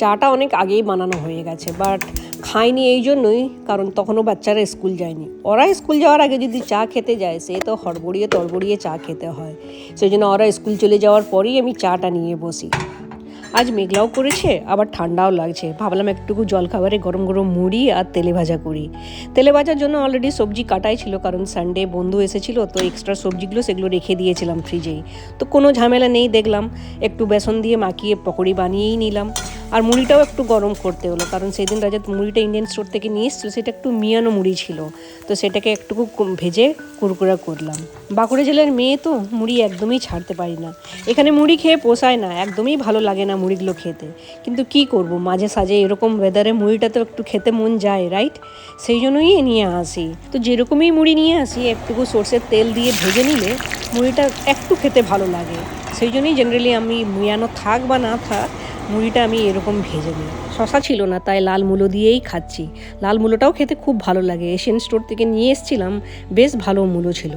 চাটা অনেক আগেই বানানো হয়ে গেছে, বাট খাইনি এই জন্যই কারণ তখনও বাচ্চারা স্কুল যায়নি। ওরা স্কুল যাওয়ার আগে যদি চা খেতে যায় সে তো হড়বড়িয়ে তড়বড়িয়ে চা খেতে হয়, সেই জন্য ওরা স্কুল চলে যাওয়ার পরেই আমি চাটা নিয়ে বসি। আজ মেঘলাও করেছে, আবার ঠান্ডাও লাগছে, ভাবলাম একটুকু জলখাবারে গরম গরম মুড়ি আর তেলে ভাজা করি। তেলে ভাজার জন্য অলরেডি সবজি কাটাই ছিল, কারণ সানডে বন্ধু এসেছিলো তো এক্সট্রা সবজিগুলো সেগুলো রেখে দিয়েছিলাম ফ্রিজেই। তো কোনো ঝামেলা নেই, দেখলাম একটু বেসন দিয়ে মাখিয়ে পকোড়ি বানিয়েই নিলাম। আর মুড়িটাও একটু গরম করতে হলো, কারণ সেদিন রাজা মুড়িটা ইন্ডিয়ান স্টোর থেকে নিয়ে এসেছিলো, সেটা একটু মিয়ানো মুড়ি ছিল, তো সেটাকে একটুকু ভেজে কুরকুরা করলাম। বাঁকুড়া জেলার মেয়ে তো মুড়ি একদমই ছাড়তে পারি না। এখানে মুড়ি খেয়ে পোষায় না, একদমই ভালো লাগে না মুড়িগুলো খেতে, কিন্তু কি করব, মাঝে সাঝে এরকম ওয়েদারে মুড়িটা তো একটু খেতে মন যায়, রাইট? সেই জন্যই নিয়ে আসি। তো যেরকমই মুড়ি নিয়ে আসি একটুকু সর্ষের তেল দিয়ে ভেজে নিলে মুড়িটা একটু খেতে ভালো লাগে। সেই জন্যই জেনারেলি আমি মিয়ানো থাক বা না থাক মুড়িটা আমি এরকম ভেজে নিই। শশা ছিল না তাই লাল মূলো দিয়েই খাচ্ছি। লাল মূলোটাও খেতে খুব ভালো লাগে, এশিয়ান স্টোর থেকে নিয়ে এসেছিলাম, বেশ ভালো মূলো ছিল।